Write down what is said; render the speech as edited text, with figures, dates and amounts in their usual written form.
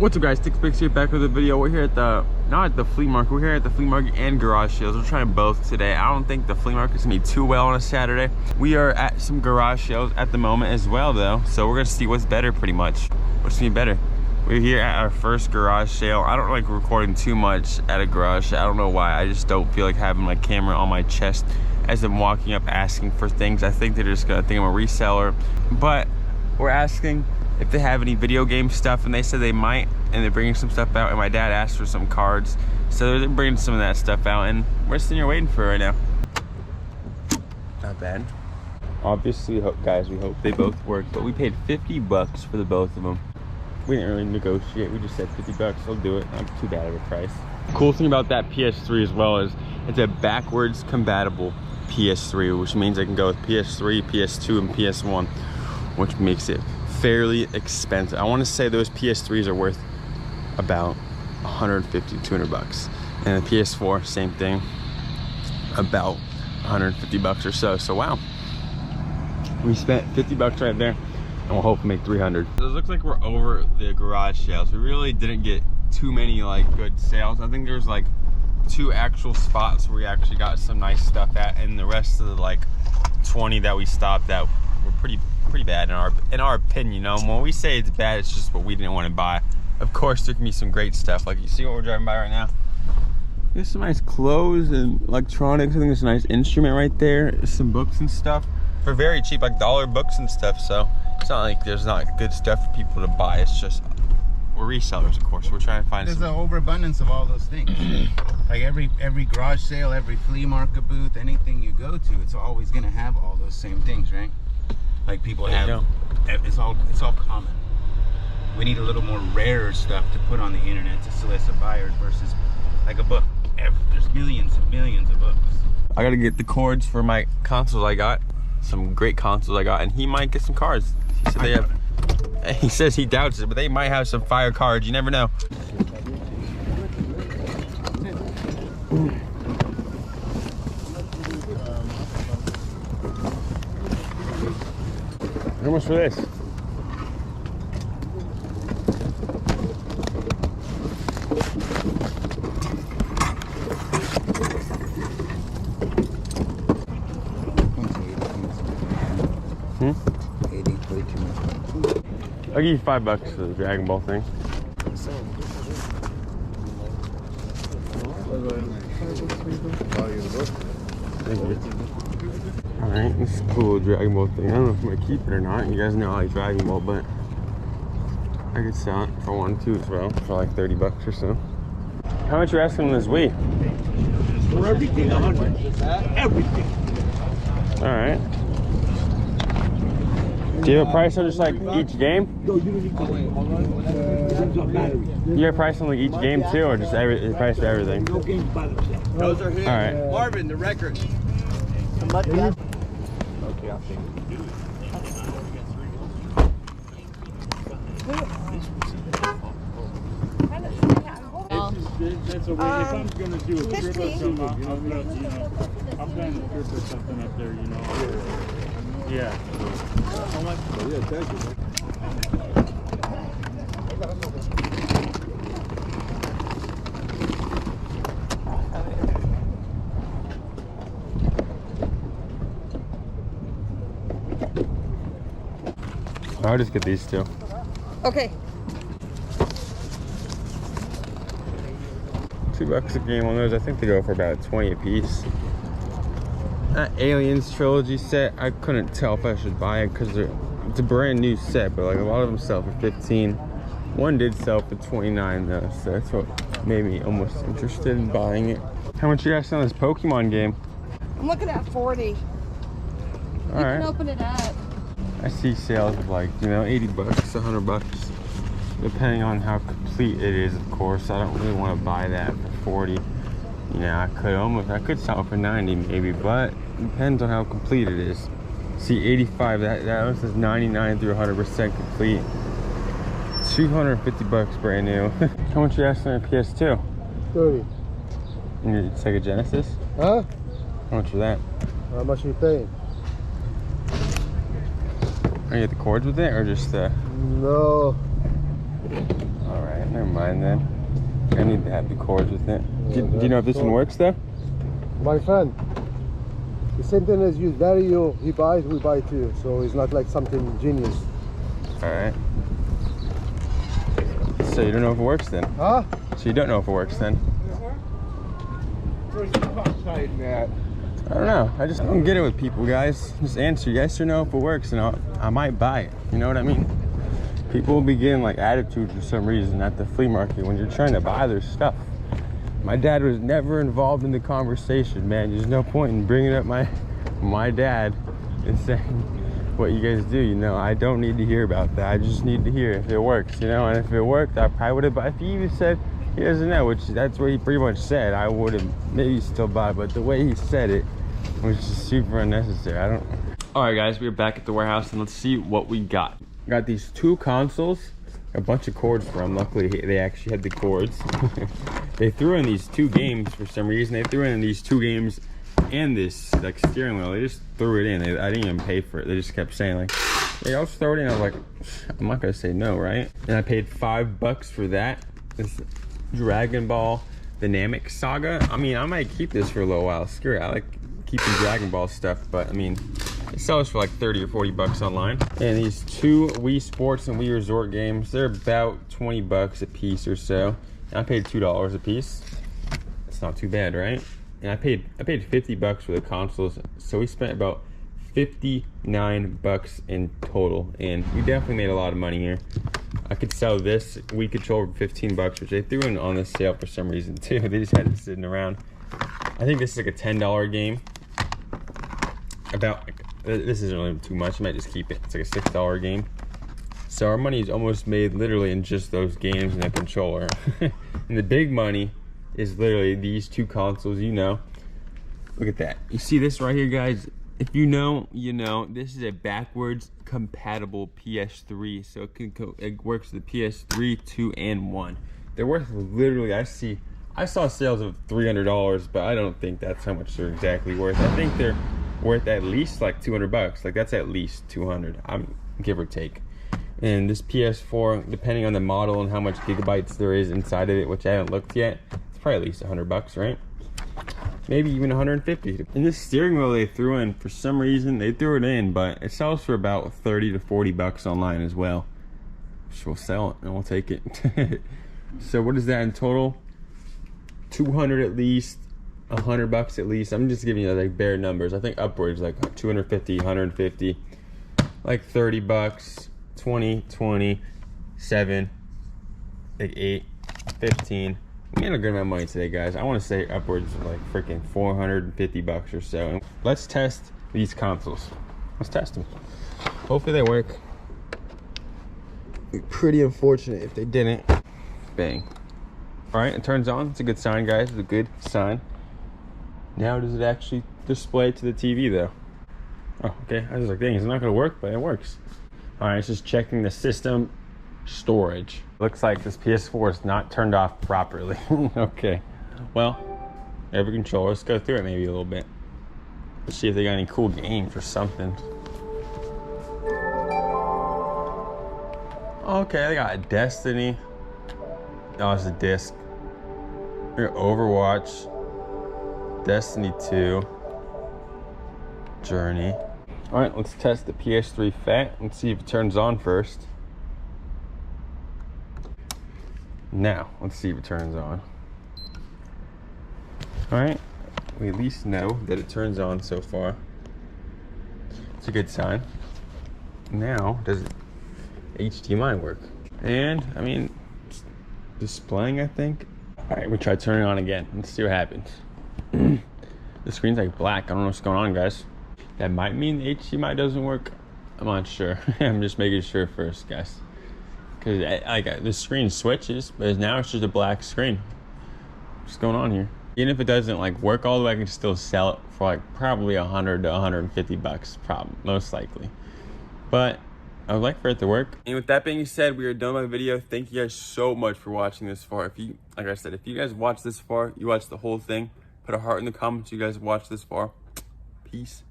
What's up guys, Stixx Picks here, back with a video. We're here at the, not at the flea market, we're here at the flea market and garage sales. We're trying both today. I don't think the flea market's gonna be too well on a Saturday. We are at some garage sales at the moment as well though, so we're gonna see what's better pretty much. What's gonna be better? We're here at our first garage sale. I don't like recording too much at a garage sale. I don't know why, I just don't feel like having my camera on my chest as I'm walking up asking for things. I think they're just gonna think I'm a reseller, but we're asking if they have any video game stuff, and they said they might, and they're bringing some stuff out, and my dad asked for some cards, so they're bringing some of that stuff out, and we're sitting here waiting for it right now. Not bad. Obviously, guys, we hope they both work, but we paid 50 bucks for the both of them. We didn't really negotiate, we just said 50 bucks, I'll do it. Not too bad of a price. Cool thing about that PS3 as well is it's a backwards compatible PS3, which means I can go with PS3, PS2, and PS1, which makes it fairly expensive. I want to say those PS3s are worth about 150 to 200 bucks, and the PS4 same thing, about 150 bucks or so. So wow, we spent 50 bucks right there, and we'll hopefully make 300. So it looks like we're over the garage sales. We really didn't get too many like good sales. I think there's like 2 actual spots where we actually got some nice stuff at, and the rest of the like 20 that we stopped at were pretty bad in our opinion. You know, when we say it's bad, it's just what we didn't want to buy. Of course there can be some great stuff, like you see what we're driving by right now. There's some nice clothes and electronics. I think there's a nice instrument right there, some books and stuff for very cheap, like dollar books and stuff. So it's not like there's not good stuff for people to buy. It's just we're resellers, of course. We're trying to find there's an overabundance of all those things. Like every garage sale, every flea market booth, anything you go to, it's always going to have all those same things, right? Like people have, it's all common. We need a little more rarer stuff to put on the internet to solicit buyers versus like a book. There's millions and millions of books. I gotta get the cords for my consoles I got. Some great consoles I got, and he might get some cards. He said they have, he says he doubts it, but they might have some fire cards. You never know. How much for this? I'll give you $5 for the Dragon Ball thing. Thank you. Alright, this is a cool Dragon Ball thing. I don't know if I'm gonna keep it or not. You guys know I like Dragon Ball, but I could sell it if I wanted to as well for like 30 bucks or so. How much are you asking on this Wii? For everything, 100. Everything. Alright. Do you have a price on just like each game? No, you don't need to wait. Hold on. You have a price on like each game too, or just the price for everything? No games by themselves. Those are here. Alright. Marvin, the record. Okay, I'll take it. That's okay. If I'm gonna do a trip or something, I'm planning a trip or something up there, you know. Yeah. How much? Yeah, thank you. I'll just get these two. Okay. $2 a game on those. I think they go for about 20 a piece. That Aliens trilogy set, I couldn't tell if I should buy it because it's a brand new set, but like a lot of them sell for 15. One did sell for 29 though, so that's what made me almost interested in buying it. How much you guys on this Pokemon game? I'm looking at 40. All You right. can open it up. I see sales of like, you know, 80 bucks, 100 bucks, depending on how complete it is, of course. I don't really want to buy that for 40. You know, I could sell it for 90 maybe, but it depends on how complete it is. See, 85, that one says 99 through 100% complete. 250 bucks brand new. How much are you asking on a PS2? 30. And your Sega Genesis? Huh? How much for that? How much are you paying? Are you get the cords with it or just the? No. All right, never mind then. I need to have the cords with it. Do you know if this one works though? My friend, the same thing as you, Dario, he buys, we buy too. So it's not like something genius. All right. So you don't know if it works then? Huh? So you don't know if it works then? Where's the outside, Matt? I don't know. I just don't get it with people, guys. Just answer yes or no if it works, and I might buy it. You know what I mean? People will be getting like attitudes for some reason at the flea market when you're trying to buy their stuff. My dad was never involved in the conversation, man. There's no point in bringing up my dad and saying what you guys do. You know, I don't need to hear about that. I just need to hear if it works, you know. And if it worked, I probably would have bought. If he even said he doesn't know, which that's what he pretty much said, I would have maybe still bought. But the way he said it was just super unnecessary. I don't. All right, guys, we're back at the warehouse, and let's see what we got. Got these 2 consoles, a bunch of cords for them. Luckily, they actually had the cords. They threw in these 2 games for some reason. They threw in these 2 games and this like steering wheel. They just threw it in. I didn't even pay for it. They just kept saying like, "Hey, I'll just throw it in." I was like, I'm not gonna say no, right? And I paid $5 for that. This Dragon Ball Dynamic Saga. I mean, I might keep this for a little while. Screw it. I like keeping Dragon Ball stuff, but I mean, it sells for like 30 or 40 bucks online. And these 2 Wii Sports and Wii Resort games, they're about 20 bucks a piece or so. And I paid $2 a piece. It's not too bad, right? And I paid 50 bucks for the consoles, so we spent about 59 bucks in total, and we definitely made a lot of money here. I could sell this Wii controller for 15 bucks, which they threw in on the sale for some reason too. They just had it sitting around. I think this is like a $10 game. This isn't really too much. I might just keep it. It's like a $6 game. So our money is almost made literally in just those games and a controller. And the big money is literally these 2 consoles, you know. Look at that. You see this right here, guys? If you know, you know. This is a backwards compatible PS3. So it works with the PS3, 2, and 1. They're worth literally, I saw sales of $300, but I don't think that's how much they're exactly worth. I think they're worth at least like 200 bucks. Like that's at least 200, give or take. And this PS4, depending on the model and how much gigabytes there is inside of it, which I haven't looked yet, it's probably at least 100 bucks, right? Maybe even 150. And this steering wheel they threw in, for some reason, they threw it in, but it sells for about 30 to 40 bucks online as well. So we'll sell it and we'll take it. So what is that in total? 200 at least, 100 bucks at least. I'm just giving you like bare numbers. I think upwards like 250, 150, like 30 bucks, 20, 20, 7, like 8, 15. We made a good amount of money today, guys. I want to say upwards of like freaking 450 bucks or so. Let's test these consoles. Let's test them. Hopefully they work. It'd be pretty unfortunate if they didn't. Bang. All right, it turns on. It's a good sign, guys. It's a good sign. Now does it actually display to the TV though? Oh, okay. I was like, dang, it's not gonna work, but it works. All right, it's just checking the system storage. Looks like this PS4 is not turned off properly. Okay, well, every controller, let's go through it maybe a little bit. Let's see if they got any cool games or something. Okay, they got a Destiny. Oh, it's a disc. Overwatch, Destiny 2, Journey. All right, let's test the PS3 Fat. Let's see if it turns on first. Now, let's see if it turns on. All right, we at least know that it turns on so far. It's a good sign. Now, does HDMI work? And, I mean, it's displaying, I think. All right, we try turning it on again. Let's see what happens. The screen's like black. I don't know what's going on, guys. That might mean the HDMI doesn't work. I'm not sure. I'm just making sure first, guys. Because the screen switches, but now it's just a black screen. What's going on here? Even if it doesn't like work all the way, I can still sell it for like probably 100 to 150 bucks, probably, most likely. But I would like for it to work. And with that being said, we are done with the video. Thank you guys so much for watching this far. If you, like I said, if you guys watched this far, you watched the whole thing, put a heart in the comments. You guys watched this far. Peace.